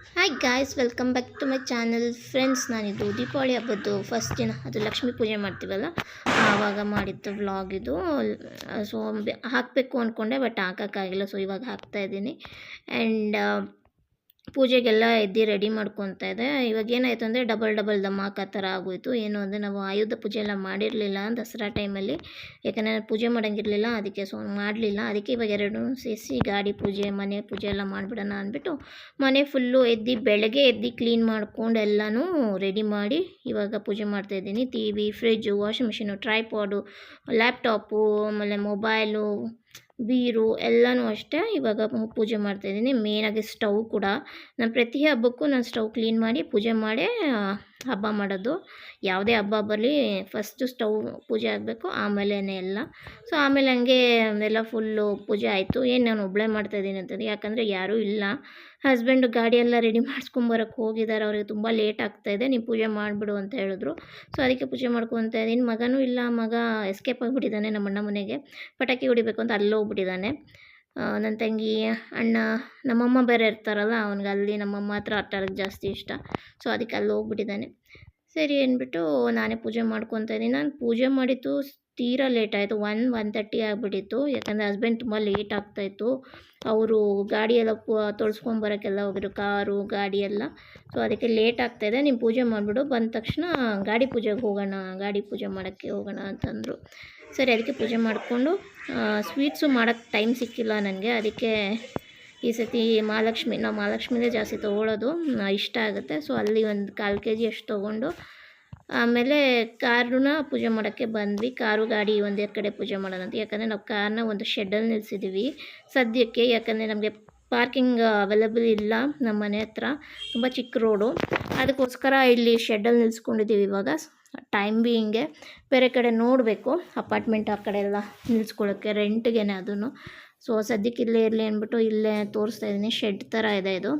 Hi guys, welcome back to my channel. Friends, ನಾನಿದು ದೀಪಾವಳಿ ಹಬ್ಬದ್ದು first ದಿನ ಅದು ಲಕ್ಷ್ಮೀ ಪೂಜೆ ಮಾಡ್ತೀವಲ್ಲ ಆವಾಗ ಮಾಡಿದ್ದು ವ್ಲಾಗ್ ಇದು. ಸೊ ಹಾಕಬೇಕು ಅಂದ್ಕೊಂಡೆ, ಬಟ್ ಹಾಕೋಕ್ಕಾಗಿಲ್ಲ. ಸೊ ಇವಾಗ ಹಾಕ್ತಾಯಿದ್ದೀನಿ. ಆ್ಯಂಡ್ ಪೂಜೆಗೆಲ್ಲ ಎದ್ದು ರೆಡಿ ಮಾಡ್ಕೊತಾ ಇದೆ. ಇವಾಗ ಏನಾಯಿತು ಅಂದರೆ ಡಬಲ್ ಧಮಾಕ ಆ ಥರ ಆಗೋಯಿತು. ಏನು ಅಂದರೆ ನಾವು ಆಯುಧ ಪೂಜೆ ಎಲ್ಲ ಮಾಡಿರಲಿಲ್ಲ ದಸರಾ ಟೈಮಲ್ಲಿ, ಯಾಕಂದರೆ ಪೂಜೆ ಮಾಡೋಂಗಿರಲಿಲ್ಲ. ಅದಕ್ಕೆ ಸೊ ಮಾಡಲಿಲ್ಲ. ಅದಕ್ಕೆ ಇವಾಗ ಎರಡೂ ಸೇರಿಸಿ ಗಾಡಿ ಪೂಜೆ, ಮನೆ ಪೂಜೆ ಎಲ್ಲ ಮಾಡಿಬಿಡೋಣ ಅಂದ್ಬಿಟ್ಟು ಮನೆ ಫುಲ್ಲು ಬೆಳಗ್ಗೆ ಎದ್ದು ಕ್ಲೀನ್ ಮಾಡ್ಕೊಂಡು ಎಲ್ಲನೂ ರೆಡಿ ಮಾಡಿ ಇವಾಗ ಪೂಜೆ ಮಾಡ್ತಾಯಿದ್ದೀನಿ. TV, fridge, washing machine, tripod, laptop, ಆಮೇಲೆ ಮೊಬೈಲು, ಬೀರು ಎಲ್ಲನೂ ಅಷ್ಟೇ ಇವಾಗ ಪೂಜೆ ಮಾಡ್ತಾಯಿದ್ದೀನಿ. ಮೇನಾಗಿ ಸ್ಟವ್ ಕೂಡ ನಾನು ಪ್ರತಿ ಹಬ್ಬಕ್ಕೂ ನಾನು ಸ್ಟವ್ ಕ್ಲೀನ್ ಮಾಡಿ ಪೂಜೆ ಮಾಡೇ ಹಬ್ಬ ಮಾಡೋದು. ಯಾವುದೇ ಹಬ್ಬ ಬರಲಿ ಫಸ್ಟು ಸ್ಟವ್ ಪೂಜೆ ಆಗಬೇಕು, ಆಮೇಲೆ ಎಲ್ಲ. ಸೊ ಆಮೇಲೆ ಹಂಗೆ ಎಲ್ಲ ಫುಲ್ಲು ಪೂಜೆ ಆಯಿತು. ಏನು ನಾನು ಒಬ್ಬಳೇ ಮಾಡ್ತಾಯಿದ್ದೀನಿ ಅಂತಂದು, ಯಾಕಂದರೆ ಯಾರೂ ಇಲ್ಲ. ಹಸ್ಬೆಂಡು ಗಾಡಿ ಎಲ್ಲ ರೆಡಿ ಮಾಡಿಸ್ಕೊಂಬರಕ್ಕೆ ಹೋಗಿದ್ದಾರೆ. ಅವರಿಗೆ ತುಂಬ ಲೇಟ್ ಆಗ್ತಾಯಿದೆ, ನೀವು ಪೂಜೆ ಮಾಡಿಬಿಡು ಅಂತ ಹೇಳಿದ್ರು. ಸೊ ಅದಕ್ಕೆ ಪೂಜೆ ಮಾಡ್ಕೊತಾ ಇದ್ದೀನಿ. ಮಗನೂ ಇಲ್ಲ, ಮಗ ಎಸ್ಕೇಪ್ ಆಗಿಬಿಟ್ಟಿದ್ದಾನೆ ನಮ್ಮ ಅಣ್ಣ ಮನೆಗೆ. ಪಟಾಕಿ ಹೊಡಿಬೇಕು ಅಂತ ಅಲ್ಲಿ ಹೋಗ್ಬಿಟ್ಟಿದ್ದಾನೆ. ನನ್ನ ತಂಗಿ, ಅಣ್ಣ, ನಮ್ಮಮ್ಮ ಬೇರೆ ಇರ್ತಾರಲ್ಲ, ಅವ್ನಿಗೆ ಅಲ್ಲಿ ನಮ್ಮಮ್ಮ ಹತ್ರ ಆಟ ಆಡೋಕ್ಕೆ ಜಾಸ್ತಿ ಇಷ್ಟ. ಸೊ ಅದಕ್ಕೆ ಅಲ್ಲಿ ಹೋಗ್ಬಿಟ್ಟಿದ್ದಾನೆ. ಸರಿ ಅಂದ್ಬಿಟ್ಟು ನಾನೇ ಪೂಜೆ ಮಾಡ್ಕೊತಾ ಇದ್ದೀನಿ. ನಾನು ಪೂಜೆ ಮಾಡಿದ್ದು ತೀರಾ ಲೇಟ್ ಆಯಿತು. 1:30 ಆಗಿಬಿಟ್ಟಿತ್ತು. ಯಾಕಂದರೆ ಹಸ್ಬೆಂಡ್ ತುಂಬ ಲೇಟ್ ಆಗ್ತಾಯಿತ್ತು. ಅವರು ಗಾಡಿ ಎಲ್ಲ ತೊಳ್ಸ್ಕೊಂಬರೋಕ್ಕೆಲ್ಲ ಹೋಗಿದ್ರು, ಕಾರು ಗಾಡಿ ಎಲ್ಲ. ಸೊ ಅದಕ್ಕೆ ಲೇಟ್ ಆಗ್ತಾಯಿದೆ, ನೀನು ಪೂಜೆ ಮಾಡಿಬಿಡು, ಬಂದ ತಕ್ಷಣ ಗಾಡಿ ಪೂಜೆಗೆ ಹೋಗೋಣ, ಗಾಡಿ ಪೂಜೆ ಮಾಡೋಕ್ಕೆ ಹೋಗೋಣ ಅಂತಂದರು. ಸರಿ, ಅದಕ್ಕೆ ಪೂಜೆ ಮಾಡಿಕೊಂಡು ಸ್ವೀಟ್ಸು ಮಾಡೋಕ್ಕೆ ಟೈಮ್ ಸಿಕ್ಕಿಲ್ಲ ನನಗೆ. ಅದಕ್ಕೆ ಈ ಸತಿ ನಾವು ಮಹಾಲಕ್ಷ್ಮಿನೇ ಜಾಸ್ತಿ ತೊಗೊಳ್ಳೋದು, ಇಷ್ಟ ಆಗುತ್ತೆ. ಸೊ ಅಲ್ಲಿ ಒಂದು 1/4 kg ಅಷ್ಟು ತೊಗೊಂಡು ಆಮೇಲೆ ಕಾರನ್ನ ಪೂಜೆ ಮಾಡೋಕ್ಕೆ ಬಂದ್ವಿ. ಕಾರು ಗಾಡಿ ಒಂದೇ ಕಡೆ ಪೂಜೆ ಮಾಡೋಣ ಅಂತ. ಯಾಕಂದರೆ ನಾವು ಕಾರ್ನ ಒಂದು ಶೆಡ್ಡಲ್ಲಿ ನಿಲ್ಲಿಸಿದ್ದೀವಿ ಸದ್ಯಕ್ಕೆ. ಯಾಕಂದರೆ ನಮಗೆ ಪಾರ್ಕಿಂಗ್ ಅವೈಲೇಬಲ್ ಇಲ್ಲ ನಮ್ಮ ಮನೆ ಹತ್ರ, ತುಂಬ ಚಿಕ್ಕ ರೋಡು. ಅದಕ್ಕೋಸ್ಕರ ಇಲ್ಲಿ ಶೆಡ್ಡಲ್ಲಿ ನಿಲ್ಲಿಸ್ಕೊಂಡಿದ್ದೀವಿ ಇವಾಗ. ಟೈಮ್ ಬಿ ಹಿಂಗೆ ಬೇರೆ ಕಡೆ ನೋಡಬೇಕು, ಅಪಾರ್ಟ್ಮೆಂಟ್ ಆ ಕಡೆ ಎಲ್ಲ ನಿಲ್ಲಿಸ್ಕೊಳ್ಳೋಕ್ಕೆ, ರೆಂಟ್ಗೇನೆ ಅದನ್ನು. ಸೊ ಸದ್ಯಕ್ಕೆ ಇಲ್ಲೇ ಇರಲಿ ಅಂದ್ಬಿಟ್ಟು ಇಲ್ಲೇ ತೋರಿಸ್ತಾ ಇದ್ದೀನಿ. ಶೆಡ್ ಥರ ಇದೆ ಇದು.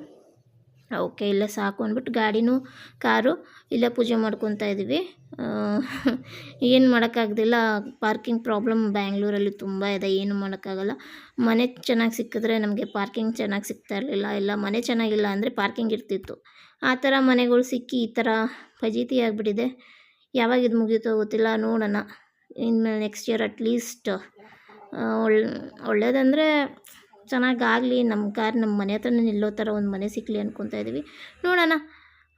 ಓಕೆ, ಇಲ್ಲೇ ಸಾಕು ಅಂದ್ಬಿಟ್ಟು ಗಾಡಿನೂ ಕಾರು ಇಲ್ಲೇ ಪೂಜೆ ಮಾಡ್ಕೊತಾ ಇದ್ದೀವಿ. ಏನು ಮಾಡೋಕ್ಕಾಗ್ದಿಲ್ಲ, ಪಾರ್ಕಿಂಗ್ ಪ್ರಾಬ್ಲಮ್ ಬ್ಯಾಂಗ್ಳೂರಲ್ಲಿ ತುಂಬ ಇದೆ. ಏನು ಮಾಡೋಕ್ಕಾಗಲ್ಲ. ಮನೆ ಚೆನ್ನಾಗಿ ಸಿಕ್ಕಿದ್ರೆ ನಮಗೆ ಪಾರ್ಕಿಂಗ್ ಚೆನ್ನಾಗಿ ಸಿಗ್ತಾ ಇರಲಿಲ್ಲ, ಇಲ್ಲ ಮನೆ ಚೆನ್ನಾಗಿಲ್ಲ ಅಂದರೆ ಪಾರ್ಕಿಂಗ್ ಇರ್ತಿತ್ತು. ಆ ಥರ ಮನೆಗಳು ಸಿಕ್ಕಿ ಈ ಥರ ಫಜೀತಿ ಆಗಿಬಿಟ್ಟಿದೆ. ಯಾವಾಗ ಇದು ಮುಗಿಯುತ್ತೋ ಗೊತ್ತಿಲ್ಲ, ನೋಡೋಣ. ಇನ್ನು ನೆಕ್ಸ್ಟ್ ಇಯರ್ ಅಟ್ಲೀಸ್ಟ್ ಒಳ್ಳೇದಂದರೆ ಚೆನ್ನಾಗಾಗಲಿ, ನಮ್ಮ ಕಾರ್ ನಮ್ಮ ಮನೆ ಹತ್ರನೇ ನಿಲ್ಲೋ ಥರ ಒಂದು ಮನೆ ಸಿಕ್ಕಲಿ ಅಂದ್ಕೊತಾ ಇದ್ದೀವಿ. ನೋಡೋಣ,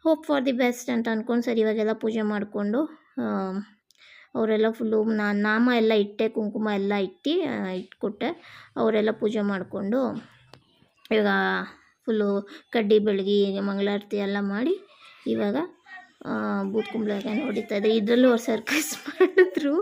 ಹೋಪ್ ಫಾರ್ ದಿ ಬೆಸ್ಟ್ ಅಂತ ಅಂದ್ಕೊಂಡು ಸರಿ ಇವಾಗೆಲ್ಲ ಪೂಜೆ ಮಾಡಿಕೊಂಡು ಅವರೆಲ್ಲ ಫುಲ್ಲು ನಾಮ ಎಲ್ಲ ಇಟ್ಟೆ, ಕುಂಕುಮ ಎಲ್ಲ ಇಟ್ಕೊಟ್ಟೆ. ಅವರೆಲ್ಲ ಪೂಜೆ ಮಾಡಿಕೊಂಡು ಇವಾಗ ಫುಲ್ಲು ಕಡ್ಡಿ ಬೆಳಗಿ ಮಂಗಳಾರತಿ ಎಲ್ಲ ಮಾಡಿ ಇವಾಗ ಬೂತ್ ಕುಂಬಳಕಾಯಿ ಹೊಡಿತಾ ಇದ್ದೆ. ಇದರಲ್ಲೂ ಅವ್ರು ಸರ್ಕಸ್ ಮಾಡಿದ್ರು,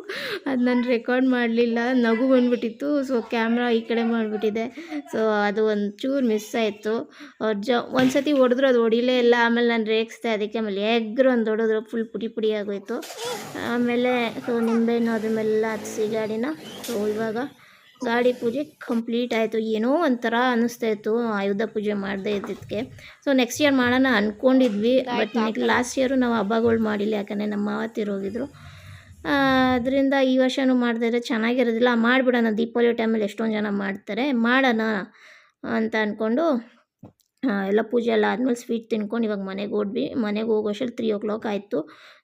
ಅದು ನಾನು ರೆಕಾರ್ಡ್ ಮಾಡಲಿಲ್ಲ, ನಗು ಬಂದುಬಿಟ್ಟಿತ್ತು. ಸೊ ಕ್ಯಾಮ್ರಾ ಈ ಕಡೆ ಮಾಡಿಬಿಟ್ಟಿದೆ. ಸೊ ಅದು ಒಂಚೂರು ಮಿಸ್ ಆಯಿತು. ಅವ್ರು ಒಂದು ಸತಿ ಹೊಡೆದ್ರು, ಅದು ಹೊಡಿಲೇ ಇಲ್ಲ. ಆಮೇಲೆ ನಾನು ರೇಗಿಸ್ದೆ, ಅದಕ್ಕೆ ಆಮೇಲೆ ಎಗ್ರು ಒಂದು ಹೊಡೆದ್ರು, ಫುಲ್ ಪುಡಿ ಆಗೋಯಿತು. ಆಮೇಲೆ ಸೊ ನಿಂಬೆಹಣ್ಣು ಅದ್ರ ಮೇಲೆಲ್ಲ ಹಚ್ಚಿಸಿ ಗಾಡಿನ. ಸೊ ಇವಾಗ ಗಾಡಿ ಪೂಜೆ ಕಂಪ್ಲೀಟ್ ಆಯಿತು. ಏನೋ ಒಂಥರ ಅನ್ನಿಸ್ತಾಯಿತ್ತು ಆಯುಧ ಪೂಜೆ ಮಾಡದೇ ಇದ್ದಕ್ಕೆ. ಸೊ ನೆಕ್ಸ್ಟ್ ಇಯರ್ ಮಾಡೋಣ ಅಂದ್ಕೊಂಡಿದ್ವಿ, ಬಟ್ ಲಾಸ್ಟ್ ಇಯರು ನಾವು ಹಬ್ಬಗಳು ಮಾಡಿಲ್ಲ, ಯಾಕಂದರೆ ನಮ್ಮ ಮಾವತ್ತಿರೋಗಿದ್ರು. ಅದರಿಂದ ಈ ವರ್ಷವೂ ಮಾಡಿದ್ರೆ ಚೆನ್ನಾಗಿರೋದಿಲ್ಲ. ಮಾಡಿಬಿಡೋಣ, ದೀಪಾವಳಿ ಟೈಮಲ್ಲಿ ಎಷ್ಟೊಂದು ಜನ ಮಾಡ್ತಾರೆ, ಮಾಡೋಣ ಅಂತ ಅಂದ್ಕೊಂಡು ಎಲ್ಲ ಪೂಜೆ ಎಲ್ಲ ಆದಮೇಲೆ ಸ್ವೀಟ್ ತಿನ್ಕೊಂಡು ಇವಾಗ ಮನೆಗೆ ಹೋಗೋಷ್ಟರಲ್ಲಿ 3 o'clock ಆಯಿತು.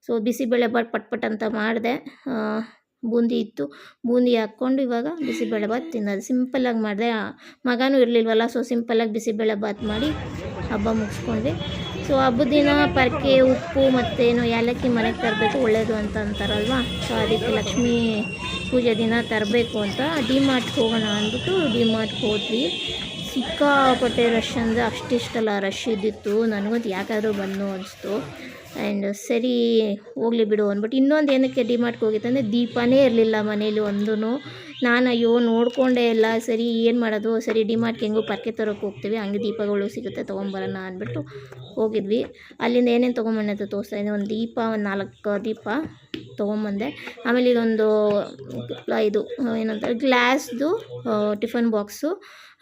ಸೊ ಬಿಸಿಬೇಳೆ ಬಾತ್ ಪಟ್ ಅಂತ ಮಾಡಿದೆ. ಬೂಂದಿ ಇತ್ತು, ಬೂಂದಿ ಹಾಕ್ಕೊಂಡು ಇವಾಗ ಬಿಸಿಬೇಳೆ ಬಾತ್ ತಿನ್ನೋದು. ಸಿಂಪಲ್ಲಾಗಿ ಮಾಡಿದೆ, ಮಗನೂ ಇರಲಿಲ್ವಲ್ಲ. ಸೊ ಸಿಂಪಲ್ಲಾಗಿ ಬಿಸಿಬೇಳೆ ಬಾತ್ ಮಾಡಿ ಹಬ್ಬ ಮುಗಿಸ್ಕೊಂಡ್ವಿ. ಸೊ ಹಬ್ಬದ ದಿನ ಪರ್ಕೆ, ಉಪ್ಪು ಮತ್ತೇನು ಏಲಕ್ಕಿ ಮನೆಗೆ ತರಬೇಕು, ಒಳ್ಳೆಯದು ಅಂತ ಅಂತಾರಲ್ವ. ಸೊ ಅದಕ್ಕೆ ಲಕ್ಷ್ಮೀ ಪೂಜೆ ದಿನ ತರಬೇಕು ಅಂತ ಡಿಮಾರ್ಟ್ಗೆ ಹೋಗೋಣ ಅಂದ್ಬಿಟ್ಟು ಡಿಮಾರ್ಟ್ಗೆ ಹೋದ್ವಿ. ಸಿಕ್ಕಾಪಟ್ಟೆ ರಶ್ ಅಂದರೆ ಅಷ್ಟಿಷ್ಟಲ್ಲ ರಶ್ ಇದ್ದಿತ್ತು. ನನಗಂತೂ ಯಾಕಾದರೂ ಬಂದು ಅನಿಸ್ತು. ಆ್ಯಂಡ್ ಸರಿ ಹೋಗಲಿ ಬಿಡು ಅಂದ್ಬಿಟ್ಟು ಇನ್ನೊಂದು ಏನಕ್ಕೆ ಡಿಮಾರ್ಟ್ಗೆ ಹೋಗಿತ್ತಂದರೆ ದೀಪನೇ ಇರಲಿಲ್ಲ ಮನೇಲಿ ಒಂದೂ. ನಾನು ಅಯ್ಯೋ ನೋಡಿಕೊಂಡೇ ಇಲ್ಲ. ಸರಿ ಏನು ಮಾಡೋದು, ಸರಿ ಡಿಮಾರ್ಟ್ಗೆ ಹೆಂಗೋ ಪರ್ಕೆ ತರೋಕ್ಕೆ ಹೋಗ್ತೀವಿ, ಹಂಗೆ ದೀಪಗಳು ಸಿಗುತ್ತೆ ತೊಗೊಂಬರೋಣ ಅಂದ್ಬಿಟ್ಟು ಹೋಗಿದ್ವಿ. ಅಲ್ಲಿಂದ ಏನೇನು ತೊಗೊಂಬಂದೆ ಅಂತ ತೋರಿಸ್ತಾ ಇದ್ದೀನಿ. ಒಂದು ದೀಪ, ಒಂದು 4 ದೀಪ ತೊಗೊಂಬಂದೆ. ಆಮೇಲೆ ಇದೊಂದು ಇದು ಏನಂತಾರೆ ಗ್ಲಾಸ್ದು ಟಿಫನ್ ಬಾಕ್ಸು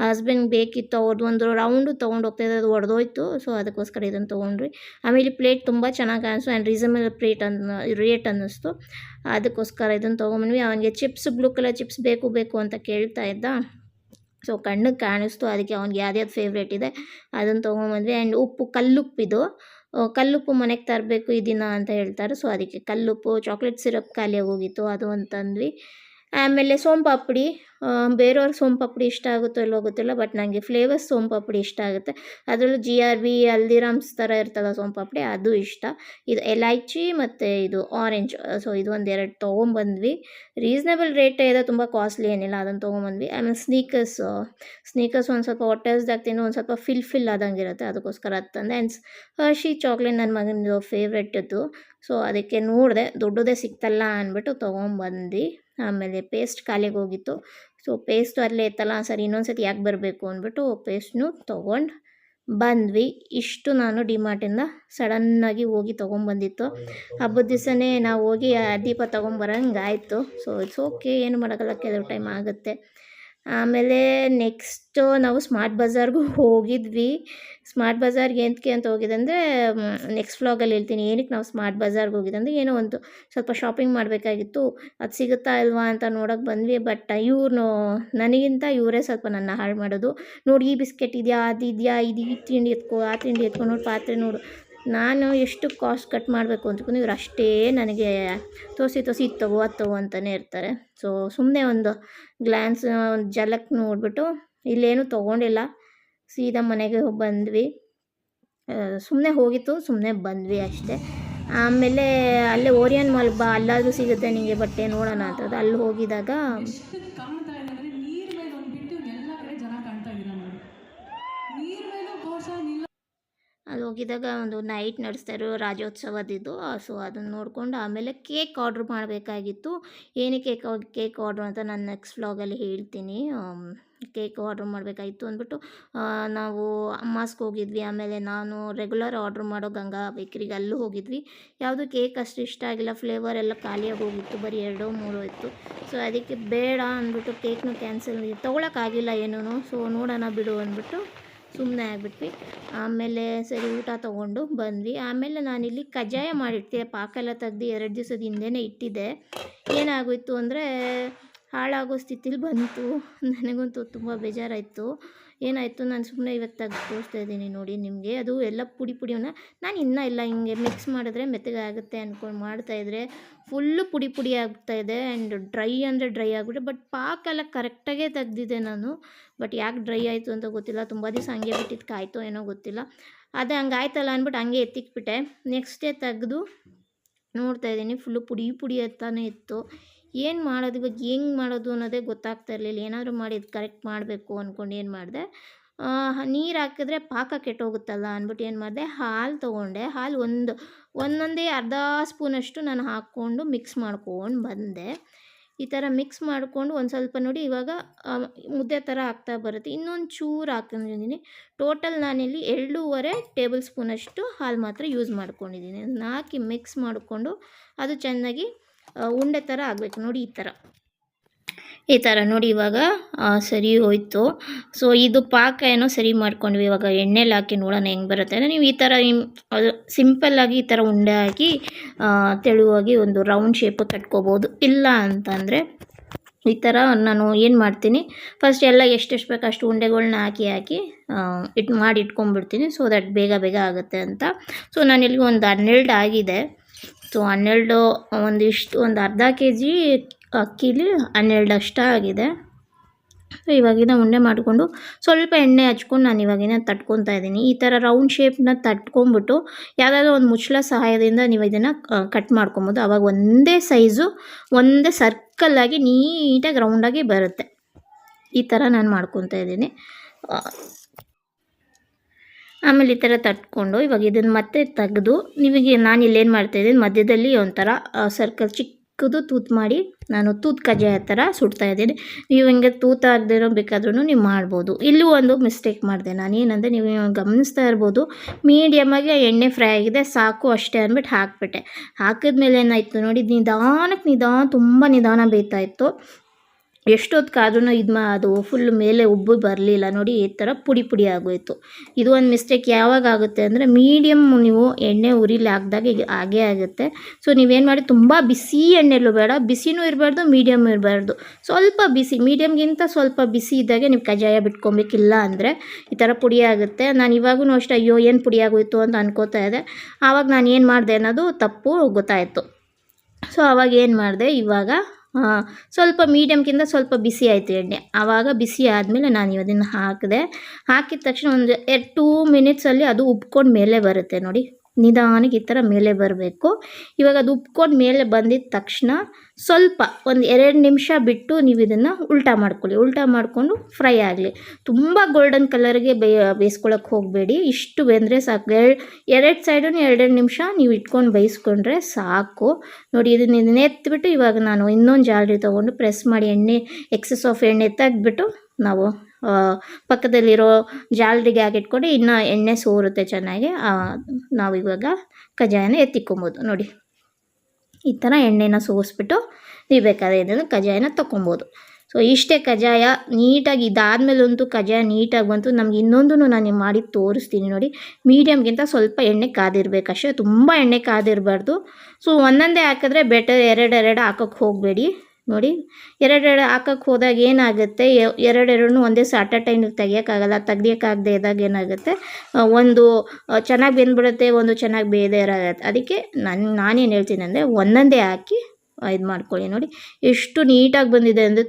ಹಸ್ಬೆಂಡ್ ಬೇಕಿತ್ತು. ಅವ್ರದ್ದು ಒಂದು ರೌಂಡು ತೊಗೊಂಡು ಹೋಗ್ತಾಯಿದ್ದೆ, ಅದು ಒಡೆದೋಯ್ತು. ಸೊ ಅದಕ್ಕೋಸ್ಕರ ಇದನ್ನು ತೊಗೊಂಡ್ರಿ. ಆಮೇಲೆ ಪ್ಲೇಟ್ ತುಂಬ ಚೆನ್ನಾಗಿ ಅನಿಸ್ತು ಆ್ಯಂಡ್ ರೀಸನಬಲ್ ರೇಟ್ ಅನ್ನಿಸ್ತು. ಅದಕ್ಕೋಸ್ಕರ ಇದನ್ನು ತೊಗೊಂಬಂದ್ವಿ. ಅವನಿಗೆ ಚಿಪ್ಸ್, ಬ್ಲೂ ಕಲರ್ ಚಿಪ್ಸ್ ಬೇಕು ಅಂತ ಕೇಳ್ತಾ ಇದ್ದ. ಸೊ ಕಣ್ಣಿಗೆ ಕಾಣಿಸ್ತು, ಅದಕ್ಕೆ ಅವ್ನಿಗೆ ಯಾವ್ದು ಫೇವ್ರೇಟ್ ಇದೆ ಅದನ್ನು ತೊಗೊಂಬಂದ್ವಿ. ಆ್ಯಂಡ್ ಉಪ್ಪು, ಕಲ್ಲುಪ್ಪಿದು, ಕಲ್ಲುಪ್ಪು ಮನೆಗೆ ತರಬೇಕು ಈ ದಿನ ಅಂತ ಹೇಳ್ತಾರೆ. ಸೊ ಅದಕ್ಕೆ ಕಲ್ಲುಪ್ಪು, ಚಾಕ್ಲೇಟ್ ಸಿರಪ್ ಖಾಲಿಯಾಗಿ ಹೋಗಿತ್ತು, ಅದು ಅಂತಂದ್ವಿ. ಆಮೇಲೆ ಸೋಂಪಾಪುಡಿ, ಬೇರೆಯವ್ರಿಗೆ ಸೋಂಪಾಪುಡಿ ಇಷ್ಟ ಆಗುತ್ತೋ ಇಲ್ಲೋ ಗೊತ್ತಿಲ್ಲ, ಬಟ್ ನನಗೆ ಫ್ಲೇವರ್ಸ್ ಸೋಂಪಾಪುಡಿ ಇಷ್ಟ ಆಗುತ್ತೆ. ಅದರಲ್ಲೂ GRB, ಹಲ್ದಿರಾಮ್ಸ್ ಥರ ಇರ್ತಲ್ಲ ಸೋಂಪಾಪುಡಿ, ಅದು ಇಷ್ಟ. ಇದು ಎಲೈಚಿ ಮತ್ತು ಇದು ಆರೆಂಜ್, ಸೊ ಇದು ಒಂದೆರಡು ತೊಗೊಂಬಂದ್ವಿ. ರೀಸ್ನೇಬಲ್ ರೇಟೇ ಇದೆ, ತುಂಬ ಕಾಸ್ಟ್ಲಿ ಏನಿಲ್ಲ, ಅದನ್ನು ತೊಗೊಂಬಂದ್ವಿ. ಆಮೇಲೆ ಸ್ನೀಕರ್ಸ್ ಒಂದು ಸ್ವಲ್ಪ ಹೊಟ್ಟೆ ಹಸ್ದಾಗ್ತೀನಿ, ಒಂದು ಸ್ವಲ್ಪ ಫಿಲ್ ಆದಂಗೆ ಇರುತ್ತೆ, ಅದಕ್ಕೋಸ್ಕರ ಅದು ತಂದೆ. ಆ್ಯಂಡ್ ಹರ್ಷಿ ಚಾಕ್ಲೇಟ್ ನನ್ನ ಮಗನದು ಫೇವ್ರೆಟ್ ಇತ್ತು, ಸೊ ಅದಕ್ಕೆ ನೋಡಿದೆ ದೊಡ್ಡದೇ ಸಿಕ್ತಲ್ಲ ಅಂದ್ಬಿಟ್ಟು ತೊಗೊಂಬಂದು. ಆಮೇಲೆ ಪೇಸ್ಟ್ ಖಾಲಿಗೆ ಹೋಗಿತ್ತು, ಸೊ ಪೇಸ್ಟು ಅಲ್ಲೇ ಇತ್ತಲ್ಲ, ಸರಿ ಇನ್ನೊಂದು ಸತಿ ಯಾಕೆ ಬರಬೇಕು ಅಂದ್ಬಿಟ್ಟು ಪೇಸ್ಟ್ನು ತೊಗೊಂಡು ಬಂದ್ವಿ. ಇಷ್ಟು ನಾನು ಡಿಮಾರ್ಟಿಂದ ಸಡನ್ನಾಗಿ ಹೋಗಿ ತೊಗೊಂಬಂದಿತ್ತು. ಹಬ್ಬದ ದಿವಸನೇ ನಾವು ಹೋಗಿ ದೀಪ ತೊಗೊಂಬರಂಗಾಯ್ತು. ಸೊ ಇಟ್ಸ್ ಓಕೆ, ಏನು ಮಾಡೋಕ್ಕಲ್ಲ, ಕೆಲವು ಟೈಮ್ ಆಗುತ್ತೆ. ಆಮೇಲೆ ನೆಕ್ಸ್ಟು ನಾವು ಸ್ಮಾರ್ಟ್ ಬಜಾರ್ಗೂ ಹೋಗಿದ್ವಿ. ಸ್ಮಾರ್ಟ್ ಬಜಾರ್ಗೆ ಏನಕ್ಕೆ ಅಂತ ಹೋಗಿದ್ದೆ ಅಂದರೆ, ನೆಕ್ಸ್ಟ್ ವ್ಲಾಗಲ್ಲಿ ಹೇಳ್ತೀನಿ ಏನಕ್ಕೆ ನಾವು ಸ್ಮಾರ್ಟ್ ಬಜಾರ್ಗೆ ಹೋಗಿದ್ದೆ ಅಂದರೆ, ಏನೋ ಒಂದು ಸ್ವಲ್ಪ ಶಾಪಿಂಗ್ ಮಾಡಬೇಕಾಗಿತ್ತು, ಅದು ಸಿಗುತ್ತಾ ಇಲ್ವಾ ಅಂತ ನೋಡೋಕೆ ಬಂದ್ವಿ. ಬಟ್ ನನಗಿಂತ ಇವರೇ ಸ್ವಲ್ಪ ನನ್ನ ಹಾಳು ಮಾಡೋದು. ನೋಡಿ ಈ ಬಿಸ್ಕೆಟ್ ಇದೆಯಾ, ಅದು ಇದೆಯಾ, ಇದು ಈ ತಿಂಡಿ ಎತ್ಕೋ, ಆ ತಿಂಡಿ ಎತ್ಕೊ, ನೋಡಿ ಪಾತ್ರೆ ನೋಡು. ನಾನು ಎಷ್ಟು ಕಾಸ್ಟ್ ಕಟ್ ಮಾಡಬೇಕು ಅಂದ್ಕೊಂಡು ಇವ್ರು ಅಷ್ಟೇ ನನಗೆ ತೋರಿಸಿ ಇದು ತಗೋ ಅದು ತಗೋ ಅಂತಲೇ ಇರ್ತಾರೆ. ಸೊ ಸುಮ್ಮನೆ ಒಂದು ಗ್ಲ್ಯಾನ್ಸ್, ಒಂದು ಜಲಕ್ ನೋಡಿಬಿಟ್ಟು ಇಲ್ಲೇನು ತೊಗೊಂಡಿಲ್ಲ, ಸೀದಾ ಮನೆಗೆ ಬಂದ್ವಿ. ಸುಮ್ಮನೆ ಹೋಗಿತ್ತು, ಸುಮ್ಮನೆ ಬಂದ್ವಿ ಅಷ್ಟೇ. ಆಮೇಲೆ ಅಲ್ಲೇ ಓರಿಯನ್ ಮಾಲ್ ಬಾ, ಅಲ್ಲಾದರೂ ಸಿಗುತ್ತೆ ನಿಮಗೆ ಬಟ್ಟೆ ನೋಡೋಣ ಅಂತದ್ದು. ಅಲ್ಲಿ ಹೋಗಿದಾಗ ಅಲ್ಲಿ ಹೋಗಿದಾಗ ಒಂದು ನೈಟ್ ನಡೆಸ್ತಾರೋ ರಾಜ್ಯೋತ್ಸವದಿದ್ದು, ಸೊ ಅದನ್ನು ನೋಡಿಕೊಂಡು ಆಮೇಲೆ ಕೇಕ್ ಆರ್ಡ್ರ್ ಮಾಡಬೇಕಾಗಿತ್ತು. ಏನಕ್ಕೆ ಕೇಕ್ ಆರ್ಡ್ರ್ ಅಂತ ನಾನು ನೆಕ್ಸ್ಟ್ ವ್ಲಾಗಲ್ಲಿ ಹೇಳ್ತೀನಿ. ಕೇಕ್ ಆರ್ಡ್ರ್ ಮಾಡಬೇಕಾಗಿತ್ತು ಅಂದ್ಬಿಟ್ಟು ನಾವು ಅಮ್ಮಾಸ್ಗೆ ಹೋಗಿದ್ವಿ. ಆಮೇಲೆ ನಾನು ರೆಗ್ಯುಲರ್ ಆರ್ಡ್ರ್ ಮಾಡೋ ಗಂಗಾ ಬೇಕ್ರಿಗೆ ಅಲ್ಲೂ ಹೋಗಿದ್ವಿ. ಯಾವುದು ಕೇಕ್ ಅಷ್ಟು ಇಷ್ಟ ಆಗಿಲ್ಲ, ಫ್ಲೇವರ್ ಎಲ್ಲ ಖಾಲಿಯಾಗಿ ಹೋಗಿತ್ತು, ಬರೀ 2-3 ಇತ್ತು. ಸೊ ಅದಕ್ಕೆ ಬೇಡ ಅಂದ್ಬಿಟ್ಟು ಕೇಕ್ನು ಕ್ಯಾನ್ಸಲ್, ತೊಗೊಳಕ್ಕಾಗಿಲ್ಲ ಏನೂ. ಸೊ ನೋಡೋಣ ಬಿಡು ಅಂದ್ಬಿಟ್ಟು ಸುಮ್ಮನೆ ಆಗಿಬಿಟ್ವಿ. ಆಮೇಲೆ ಸರಿ ಊಟ ತೊಗೊಂಡು ಬಂದ್ವಿ. ಆಮೇಲೆ ನಾನಿಲ್ಲಿ ಕಜ್ಜಾಯ ಮಾಡಿರ್ತೀವಿ, ಪಾಕ ಎಲ್ಲ ತೆಗ್ದು 2 ದಿವಸದ ಹಿಂದೆಯೇ ಇಟ್ಟಿದ್ದೆ. ಏನಾಗೋಯಿತು ಅಂದರೆ ಹಾಳಾಗೋ ಸ್ಥಿತಿಲಿ ಬಂತು. ನನಗಂತೂ ತುಂಬ ಬೇಜಾರಾಯಿತು. ಏನಾಯಿತು, ನಾನು ಸುಮ್ಮನೆ ಇವತ್ತು ತೆಗ್ದು ತೋರಿಸ್ತಾ ಇದ್ದೀನಿ ನೋಡಿ ನಿಮಗೆ. ಅದು ಎಲ್ಲ ಪುಡಿಯನ್ನು ನಾನು ಇನ್ನೂ ಇಲ್ಲ, ಹಿಂಗೆ ಮಿಕ್ಸ್ ಮಾಡಿದ್ರೆ ಮೆತ್ತಗೆ ಆಗುತ್ತೆ ಅಂದ್ಕೊಂಡು ಮಾಡ್ತಾಯಿದ್ರೆ ಫುಲ್ಲು ಪುಡಿ ಆಗ್ತಾಯಿದೆ. ಆ್ಯಂಡ್ ಡ್ರೈ ಅಂದರೆ ಡ್ರೈ ಆಗಿಬಿಟ್ಟೆ. ಬಟ್ ಪಾಕೆಲ್ಲ ಕರೆಕ್ಟಾಗೇ ತೆಗ್ದಿದ್ದೆ ನಾನು. ಬಟ್ ಯಾಕೆ ಡ್ರೈ ಆಯಿತು ಅಂತ ಗೊತ್ತಿಲ್ಲ, ತುಂಬ ದಿವಸ ಹಂಗೆ ಬಿಟ್ಟಿದ್ದು ಕಾಯ್ತೋ ಏನೋ ಗೊತ್ತಿಲ್ಲ. ಅದೇ ಹಂಗೆ ಆಯ್ತಲ್ಲ ಅಂದ್ಬಿಟ್ಟು ಹಂಗೆ ಎತ್ತಿಕ್ಬಿಟ್ಟೆ. ನೆಕ್ಸ್ಟ್ ಡೇ ತೆಗೆದು ನೋಡ್ತಾಯಿದ್ದೀನಿ, ಫುಲ್ಲು ಪುಡಿ ಹತ್ತಾನೇ ಇತ್ತು. ಏನು ಮಾಡೋದು ಇವಾಗ, ಹೆಂಗೆ ಮಾಡೋದು ಅನ್ನೋದೇ ಗೊತ್ತಾಗ್ತಾ ಇರಲಿಲ್ಲ. ಏನಾದರೂ ಮಾಡಿ ಇದು ಕರೆಕ್ಟ್ ಮಾಡಬೇಕು ಅಂದ್ಕೊಂಡು ಏನು ಮಾಡಿದೆ, ನೀರು ಹಾಕಿದ್ರೆ ಪಾಕ ಕೆಟ್ಟೋಗುತ್ತಲ್ಲ ಅಂದ್ಬಿಟ್ಟು ಏನು ಮಾಡಿದೆ, ಹಾಲು ತೊಗೊಂಡೆ. ಹಾಲು ಒಂದೊಂದೇ ಅರ್ಧ ಸ್ಪೂನಷ್ಟು ನಾನು ಹಾಕ್ಕೊಂಡು ಮಿಕ್ಸ್ ಮಾಡ್ಕೊಂಡು ಬಂದೆ. ಈ ಥರ ಮಿಕ್ಸ್ ಮಾಡಿಕೊಂಡು ಒಂದು ಸ್ವಲ್ಪ ನೋಡಿ ಇವಾಗ ಮುದ್ದೆ ಥರ ಆಗ್ತಾ ಬರುತ್ತೆ. ಇನ್ನೊಂದು ಚೂರು ಹಾಕೊಂಡಿದ್ದೀನಿ. ಟೋಟಲ್ ನಾನಿಲ್ಲಿ 2.5 ಟೇಬಲ್ ಸ್ಪೂನಷ್ಟು ಹಾಲು ಮಾತ್ರ ಯೂಸ್ ಮಾಡ್ಕೊಂಡಿದ್ದೀನಿ. ಅದನ್ನ ಹಾಕಿ ಮಿಕ್ಸ್ ಮಾಡಿಕೊಂಡು ಅದು ಚೆನ್ನಾಗಿ ಉಂಡೆ ಥರ ಆಗಬೇಕು ನೋಡಿ, ಈ ಥರ ನೋಡಿ. ಇವಾಗ ಸರಿ ಹೋಯ್ತು. ಸೊ ಇದು ಪಾಕ ಏನೋ ಸರಿ ಮಾಡ್ಕೊಂಡ್ವಿ. ಇವಾಗ ಎಣ್ಣೆಲಿ ಹಾಕಿ ನೋಡೋಣ ಹೆಂಗೆ ಬರುತ್ತೆ. ನೀವು ಈ ಥರ ಅದು ಸಿಂಪಲ್ಲಾಗಿ ಈ ಥರ ಉಂಡೆ ಹಾಕಿ ತೆಳುವಾಗಿ ಒಂದು ರೌಂಡ್ ಶೇಪ್ ಕಟ್ಕೋಬೋದು. ಇಲ್ಲ ಅಂತಂದರೆ ಈ ಥರ ನಾನು ಏನು ಮಾಡ್ತೀನಿ, ಫಸ್ಟ್ ಎಲ್ಲ ಎಷ್ಟೆಷ್ಟು ಬೇಕು ಅಷ್ಟು ಉಂಡೆಗಳ್ನ ಹಾಕಿ ಮಾಡಿ ಇಟ್ಕೊಂಡ್ಬಿಡ್ತೀನಿ. ಸೊ ದಟ್ ಬೇಗ ಆಗುತ್ತೆ ಅಂತ. ಸೊ ನಾನಿಲ್ಲಿ ಒಂದು 12 ಆಗಿದೆ. ಸೊ 12 ಒಂದು ಅರ್ಧ kg ಅಕ್ಕಿಲಿ 12 ಅಷ್ಟ ಆಗಿದೆ. ಸೊ ಇವಾಗಿನ ಉಂಡೆ ಮಾಡಿಕೊಂಡು ಸ್ವಲ್ಪ ಎಣ್ಣೆ ಹಚ್ಕೊಂಡು ನಾನು ಇವಾಗಿನ ತಟ್ಕೊತಾ ಇದ್ದೀನಿ. ಈ ಥರ ರೌಂಡ್ ಶೇಪ್ನ ತಟ್ಕೊಂಬಿಟ್ಟು ಯಾವುದಾದ್ರೂ ಒಂದು ಮುಚ್ಚಳ ಸಹಾಯದಿಂದ ನೀವು ಇದನ್ನು ಕಟ್ ಮಾಡ್ಕೊಬೋದು. ಆವಾಗ ಒಂದೇ ಸೈಜು, ಒಂದೇ ಸರ್ಕಲ್ಲಾಗಿ ನೀಟಾಗಿ ರೌಂಡಾಗಿ ಬರುತ್ತೆ. ಈ ಥರ ನಾನು ಮಾಡ್ಕೊತಾ ಇದ್ದೀನಿ. ಆಮೇಲೆ ಈ ಥರ ತಟ್ಕೊಂಡು ಇವಾಗ ಇದನ್ನು ಮತ್ತೆ ತೆಗೆದು ನಿಮಗೆ ನಾನು ಇಲ್ಲೇನು ಮಾಡ್ತಾಯಿದ್ದೀನಿ, ಮಧ್ಯದಲ್ಲಿ ಒಂಥರ ಸರ್ಕಲ್ ಚಿಕ್ಕದು ತೂತು ಮಾಡಿ ನಾನು ತೂತು ಕಜ್ಜಾಯ ಥರ ಸುಡ್ತಾಯಿದ್ದೀನಿ. ನೀವು ಹಿಂಗೆ ತೂತು ಆಗದಿರೋ ಬೇಕಾದ್ರೂ ನೀವು ಮಾಡ್ಬೋದು. ಇಲ್ಲೂ ಒಂದು ಮಿಸ್ಟೇಕ್ ಮಾಡಿದೆ ನಾನು. ಏನಂದರೆ ನೀವು ಗಮನಿಸ್ತಾ ಇರ್ಬೋದು, ಮೀಡಿಯಮಾಗಿ ಎಣ್ಣೆ ಫ್ರೈ ಆಗಿದೆ ಸಾಕು ಅಷ್ಟೇ ಅಂದ್ಬಿಟ್ಟು ಹಾಕಿಬಿಟ್ಟೆ. ಹಾಕಿದ್ಮೇಲೆ ಏನಾಯಿತು ನೋಡಿ, ತುಂಬ ನಿಧಾನ ಬೇಯ್ತಾಯಿತ್ತು. ಎಷ್ಟೊತ್ತು ಕಾದ್ರೂ ಅದು ಫುಲ್ ಮೇಲೆ ಉಬ್ಬು ಬರಲಿಲ್ಲ ನೋಡಿ, ಈ ಥರ ಪುಡಿ ಪುಡಿ ಆಗೋಯಿತು. ಇದು ಒಂದು ಮಿಸ್ಟೇಕ್ ಯಾವಾಗ ಆಗುತ್ತೆ ಅಂದರೆ ಮೀಡಿಯಮ್ ನೀವು ಎಣ್ಣೆ ಉರಿಲಿ ಹಾಕಿದಾಗ ಈಗ ಹಾಗೇ ಆಗುತ್ತೆ. ಸೊ ನೀವೇನು ಮಾಡಿ, ತುಂಬ ಬಿಸಿ ಎಣ್ಣೆಲ್ಲೂ ಬೇಡ, ಬಿಸಿನೂ ಇರಬಾರ್ದು, ಮೀಡಿಯಮ್ ಇರಬಾರ್ದು, ಸ್ವಲ್ಪ ಬಿಸಿ, ಮೀಡಿಯಮ್ಗಿಂತ ಸ್ವಲ್ಪ ಬಿಸಿ ಇದ್ದಾಗೆ ನೀವು ಕಜ್ಜಾಯ ಬಿಟ್ಕೊಬೇಕಿಲ್ಲ ಅಂದರೆ ಈ ಥರ ಪುಡಿ ಆಗುತ್ತೆ. ನಾನು ಇವಾಗೂ ಅಷ್ಟೇ ಅಯ್ಯೋ ಏನು ಪುಡಿ ಆಗೋಯಿತು ಅಂತ ಅನ್ಕೋತಾ ಇದ್ದೆ. ಆವಾಗ ನಾನು ಏನು ಮಾಡಿದೆ ಅನ್ನೋದು ತಪ್ಪು ಗೊತ್ತಾಯಿತು. ಸೊ ಆವಾಗ ಏನು ಮಾಡಿದೆ, ಇವಾಗ ಸ್ವಲ್ಪ ಮೀಡಿಯಮ್ಗಿಂತ ಸ್ವಲ್ಪ ಬಿಸಿ ಆಯಿತು ಎಣ್ಣೆ. ಆವಾಗ ಬಿಸಿ ಆದಮೇಲೆ ನಾನು ಅದನ್ನು ಹಾಕಿದೆ. ಹಾಕಿದ ತಕ್ಷಣ ಒಂದು 2 ಮಿನಿಟ್ಸಲ್ಲಿ ಅದು ಉಬ್ಕೊಂಡು ಮೇಲೆ ಬರುತ್ತೆ ನೋಡಿ, ನಿಧಾನಕ್ಕೆ ಈ ಥರ ಮೇಲೆ ಬರಬೇಕು. ಇವಾಗ ಅದು ಉಬ್ಕೊಂಡು ಮೇಲೆ ಬಂದಿದ್ದ ತಕ್ಷಣ ಸ್ವಲ್ಪ ಒಂದು 2 ನಿಮಿಷ ಬಿಟ್ಟು ನೀವು ಇದನ್ನು ಉಲ್ಟಾ ಮಾಡ್ಕೊಳ್ಳಿ. ಉಲ್ಟಾ ಮಾಡಿಕೊಂಡು ಫ್ರೈ ಆಗಲಿ. ತುಂಬ ಗೋಲ್ಡನ್ ಕಲರ್ಗೆ ಬೇಯಿಸ್ಕೊಳಕ್ಕೆ ಹೋಗಬೇಡಿ, ಇಷ್ಟು ಬೆಂದರೆ ಸಾಕು. 2 ಸೈಡೂ 2 ನಿಮಿಷ ನೀವು ಇಟ್ಕೊಂಡು ಬೇಯಿಸ್ಕೊಂಡ್ರೆ ಸಾಕು. ನೋಡಿ ಇದನ್ನ ಎತ್ತಿಬಿಟ್ಟು ಇವಾಗ ನಾನು ಇನ್ನೊಂದು ಜಾಲರಿ ತೊಗೊಂಡು ಪ್ರೆಸ್ ಮಾಡಿ ಎಕ್ಸಸ್ ಆಫ್ ಎಣ್ಣೆ ತೆಗೆದ್ಬಿಟ್ಟು ನಾವು ಪಕ್ಕದಲ್ಲಿರೋ ಜಾಲರಿಗೆ ಹಾಕಿಟ್ಕೊಂಡು ಇನ್ನೂ ಎಣ್ಣೆ ಸೋರುತ್ತೆ ಚೆನ್ನಾಗಿ. ನಾವು ಇವಾಗ ಕಜ್ಜಾಯನ ಎತ್ತಿಕೊಬೋದು ನೋಡಿ. ಈ ಥರ ಎಣ್ಣೆನ ಸೋಸಿಬಿಟ್ಟು ನೀವು ಬೇಕಾದರೆ ಇದನ್ನು ಕಜ್ಜಾಯನ ತೊಗೊಬೋದು. ಸೊ ಇಷ್ಟೇ ಕಜ್ಜಾಯ. ನೀಟಾಗಿ ಇದಾದಮೇಲಂತೂ ಕಜ್ಜಾಯ ನೀಟಾಗಿ ಬಂತು. ನಮ್ಗೆ ಇನ್ನೊಂದು ನಾನು ಮಾಡಿ ತೋರಿಸ್ತೀನಿ ನೋಡಿ. ಮೀಡಿಯಮ್ಗಿಂತ ಸ್ವಲ್ಪ ಎಣ್ಣೆ ಕಾದಿರಬೇಕು ಅಷ್ಟೇ, ತುಂಬ ಎಣ್ಣೆ ಕಾದಿರಬಾರ್ದು. ಸೊ ಒಂದೊಂದೇ ಹಾಕಿದ್ರೆ ಬೆಟರ್, ಎರಡು ಹಾಕೋಕ್ಕೆ ಹೋಗಬೇಡಿ. ನೋಡಿ, ಎರಡು ಹಾಕೋಕ್ಕೆ ಹೋದಾಗ ಏನಾಗುತ್ತೆ, ಎರಡೆರಡನ್ನೂ ಒಂದೇ ಅಟ್ ಅ ಟೈಮ್ ತೆಗಿಯೋಕ್ಕಾಗಲ್ಲ. ತೆಗಿಯೋಕ್ಕಾಗದೆ ಇದ್ದಾಗ ಏನಾಗುತ್ತೆ, ಒಂದು ಚೆನ್ನಾಗಿ ಬೆಂದ್ಬಿಡುತ್ತೆ, ಒಂದು ಚೆನ್ನಾಗಿ ಬೇಯದೇ ಇರೋಗುತ್ತೆ. ಅದಕ್ಕೆ ನಾನೇನು ಹೇಳ್ತೀನಿ ಅಂದರೆ ಒಂದೊಂದೇ ಹಾಕಿ ಇದು ಮಾಡ್ಕೊಳ್ಳಿ. ನೋಡಿ ಎಷ್ಟು ನೀಟಾಗಿ ಬಂದಿದೆ ಅಂದರೆ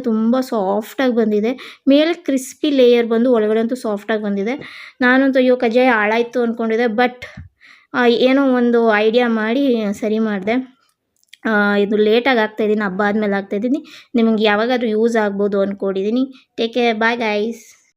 ತುಂಬ ಸಾಫ್ಟಾಗಿ ಬಂದಿದೆ. ಮೇಲೆ ಕ್ರಿಸ್ಪಿ ಲೇಯರ್ ಬಂದು ಒಳಗಡೆ ಅಂತೂ ಸಾಫ್ಟಾಗಿ ಬಂದಿದೆ. ನಾನಂತೂ ಅಯ್ಯೋ ಕಜ್ಜಾಯ ಹಾಳಾಯಿತು ಅಂದ್ಕೊಂಡಿದ್ದೆ, ಬಟ್ ಏನೋ ಒಂದು ಐಡಿಯಾ ಮಾಡಿ ಸರಿ ಮಾಡಿದೆ. ಇದು ಲೇಟಾಗಿ ಆಗ್ತಾಯಿದ್ದೀನಿ, ಹಬ್ಬ ಆದಮೇಲೆ ಆಗ್ತಾಯಿದ್ದೀನಿ. ನಿಮಗೆ ಯಾವಾಗಾದ್ರೂ ಯೂಸ್ ಆಗ್ಬೋದು ಅಂದ್ಕೊಂಡಿದ್ದೀನಿ. Take care, bye guys.